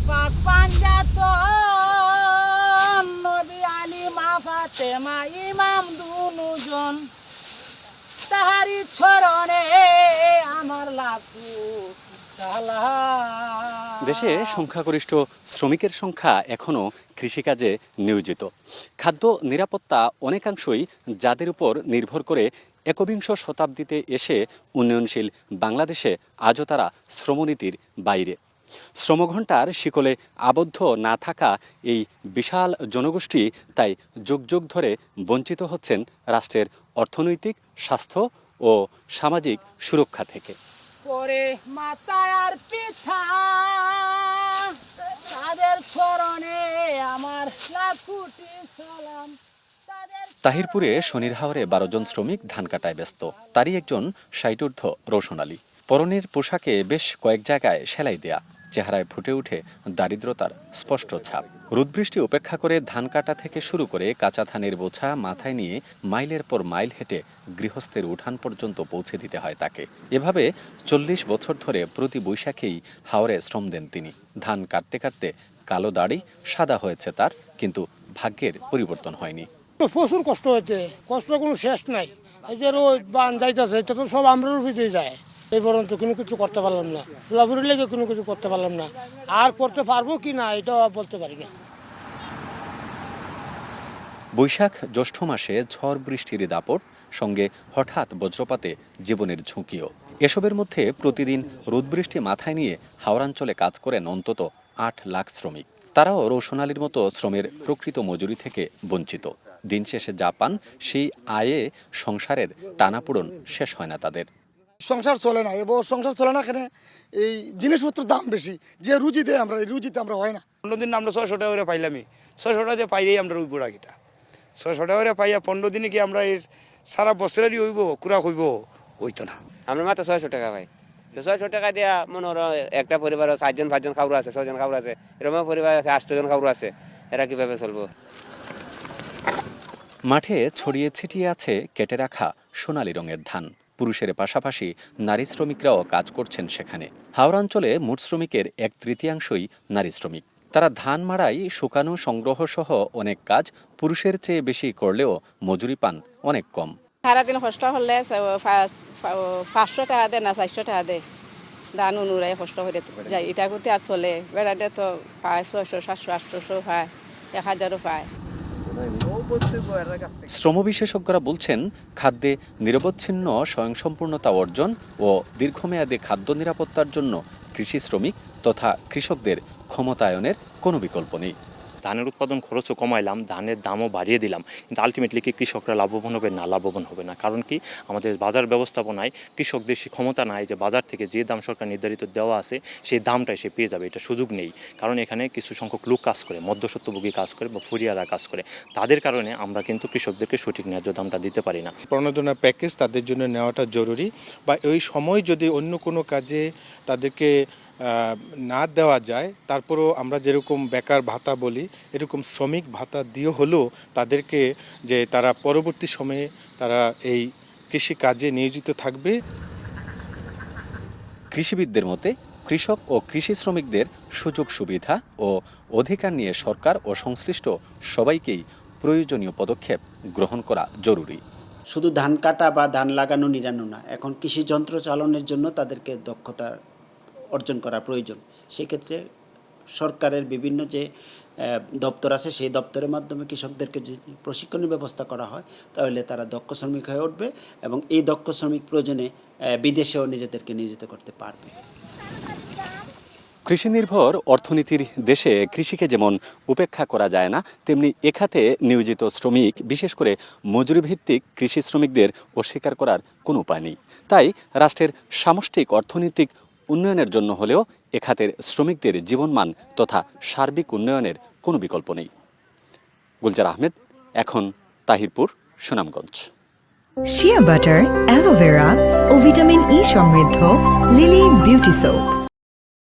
পাক পাঞ্জাতন নবী আলী মা ফাতেমা ইমাম দুজন তাহারি চরণে আমার লাখো সালাম। দেশে সংখ্যাগরিষ্ঠ শ্রমিকের সংখ্যা এখনও কৃষিকাজে নিয়োজিত। খাদ্য নিরাপত্তা অনেকাংশই যাদের উপর নির্ভর করে একবিংশ শতাব্দীতে এসে উন্নয়নশীল বাংলাদেশে আজও তারা শ্রমনীতির বাইরে। শ্রমঘণ্টার শিকলে আবদ্ধ না থাকা এই বিশাল জনগোষ্ঠী তাই যুগ যুগ ধরে বঞ্চিত হচ্ছেন রাষ্ট্রের অর্থনৈতিক, স্বাস্থ্য ও সামাজিক সুরক্ষা থেকে। পরে মাতায় আর পিঠা তাদের চরণে আমার লাখুটি সালাম। তাহিরপুরে শনির হাওরে 12 জন শ্রমিক ধান কাটায় ব্যস্ত। তারই একজন 60 রোশন আলী। পরনের পোশাকে বেশ কয়েক জায়গায় সেলাই দেয়া, চেহারায় ফুটে ওঠে দারিদ্রতার স্পষ্ট ছাপ। রোদবৃষ্টি উপেক্ষা করে ধান কাটা থেকে শুরু করে কাঁচা ধানের বোঝা মাথায় নিয়ে মাইলের পর মাইল হেঁটে গৃহস্থের উঠান পর্যন্ত পৌঁছে দিতে হয় তাকে। এভাবে 40 বছর ধরে প্রতি বৈশাখেই হাওরে শ্রম দেন তিনি। ধান কাটতে কাটতে কালো দাড়ি সাদা হয়েছে তার, কিন্তু ভাগ্যের পরিবর্তন হয়নি। প্রচুর কষ্ট হয়েছে, কষ্টের কোনো শেষ নাই। এই যে রোদ বান যাইতেছে, এটা তো সব আমরা রুপিতেই যায়। এই পর্যন্ত কোনো কিছু করতে পারলাম না, লাভুরি লেগে কোনো কিছু করতে পারলাম না। আর করতে পারবো কি না এটা বলতে পারি না। বৈশাখ জ্যৈষ্ঠ মাসে ঝড় বৃষ্টির দাপট, সঙ্গে হঠাৎ বজ্রপাতে জীবনের ঝুঁকিও। এসবের মধ্যে প্রতিদিন রোদ বৃষ্টি মাথায় নিয়ে হাওড়াঞ্চলে কাজ করেন অন্তত 8 লাখ শ্রমিক। তারাও রোশন আলীর মতো শ্রমের প্রকৃত মজুরি থেকে বঞ্চিত। দিন শেষে যা পান সেই আয়ে সংসারের টানাপোড়েন শেষ হয় না তাদের। সংসার চলে না, এবার সংসার চলে না কেন? এই জিনিসপত্রের দাম বেশি, যে রুজি দেয় আমরা, এই রুজিতে আমরা হয় না। দিন আমরা 600 টাকা করে পাইলামই, 600 টাকা পাইলেই আমরা ওই বুড়া গীতা 600 টাকা করে পাইয়া 15 দিনে কি আমরা এর সারা বছরেরই হইব কুড়া হইব, হইতো না। আমরা মাত্র 600 টাকা পাই। 600 টাকা দেওয়া মনে হলো একটা পরিবার 4জন 5জন খাবার আছে, 6জন খাবার আছে, এরকম পরিবার আছে 8 জন খাবার আছে, এরা কিভাবে চলবো? মাঠে ছড়িয়ে ছিটিয়ে আছে কেটে রাখা সোনালী রঙের ধান। পুরুষের পাশাপাশি নারী শ্রমিকরাও কাজ করছেন সেখানে। হাওড়াঞ্চলে মোট শ্রমিকের 1/3 নারী শ্রমিক। তারা ধান মাড়াই, শুকানো, সংগ্রহ সহ অনেক কাজ পুরুষের চেয়ে বেশি করলেও মজুরি পান অনেক কম। সারাদিন কষ্ট হলে 500 টাকা দেয় না 400 টাকা দেয়। ধান অনুরাই কষ্ট করে যায়, এটা করতে আর চলে। বেড়াতে তো পায় 600 700 800 পায়, 1000ও পায়। শ্রম বিশেষজ্ঞরা বলছেন, খাদ্যে নিরবচ্ছিন্ন স্বয়ংসম্পূর্ণতা অর্জন ও দীর্ঘমেয়াদী খাদ্য নিরাপত্তার জন্য কৃষি শ্রমিক তথা কৃষকদের ক্ষমতায়নের কোনো বিকল্প নেই। ধানের উৎপাদন খরচও কমাইলাম, ধানের দামও বাড়িয়ে দিলাম, কিন্তু আলটিমেটলি কি কৃষকরা লাভবান হবে? না, লাভবান হবে না। কারণ কি, আমাদের বাজার ব্যবস্থাপনায় কৃষকদের সে ক্ষমতা নাই যে বাজার থেকে যে দাম সরকার নির্ধারিত দেওয়া আছে সেই দামটাই সে পেয়ে যাবে, এটা সুযোগ নেই। কারণ এখানে কিছু সংখ্যক লোক কাজ করে, মধ্যস্বত্বভোগী কাজ করে বা ফুরিয়ারা কাজ করে, তাদের কারণে আমরা কিন্তু কৃষকদেরকে সঠিক ন্যায্য দামটা দিতে পারি না। প্রণোদনা প্যাকেজ তাদের জন্য নেওয়াটা জরুরি, বা ওই সময় যদি অন্য কোনো কাজে তাদেরকে না দেওয়া যায়, তারপরও আমরা যেরকম বেকার ভাতা বলি এরকম শ্রমিক ভাতা দিয়ে হলেও তাদেরকে যে তারা পরবর্তী সময়ে তারা এই কৃষি কাজে নিয়োজিত থাকবে। কৃষিবিদদের মতে কৃষক ও কৃষি শ্রমিকদের সুযোগ সুবিধা ও অধিকার নিয়ে সরকার ও সংশ্লিষ্ট সবাইকেই প্রয়োজনীয় পদক্ষেপ গ্রহণ করা জরুরি। শুধু ধান কাটা বা ধান লাগানো নিরানো না, এখন কৃষি যন্ত্র চালনের জন্য তাদেরকে দক্ষতা অর্জন করা প্রয়োজন। সেক্ষেত্রে সরকারের বিভিন্ন যে দপ্তর আছে সেই দপ্তরের মাধ্যমে কৃষকদেরকে যদি প্রশিক্ষণের ব্যবস্থা করা হয় তাহলে তারা দক্ষ শ্রমিক হয়ে উঠবে এবং এই দক্ষ শ্রমিক প্রয়োজনে বিদেশেও নিজেদেরকে নিয়োজিত করতে পারবে। কৃষি নির্ভর অর্থনীতির দেশে কৃষিকে যেমন উপেক্ষা করা যায় না, তেমনি এখাতে নিয়োজিত শ্রমিক, বিশেষ করে মজুরিভিত্তিক কৃষি শ্রমিকদের অস্বীকার করার কোনো উপায় নেই। তাই রাষ্ট্রের সামষ্টিক অর্থনৈতিক উন্নয়নের জন্য হলেও এ খাতের শ্রমিকদের জীবনমান তথা সার্বিক উন্নয়নের কোনো বিকল্প নেই। গুলজার আহমেদ, এখন Tahirpur, Sunamganj. Shea butter, aloe vera ও ভিটামিন ই সমৃদ্ধ লিলি বিউটি সোপ।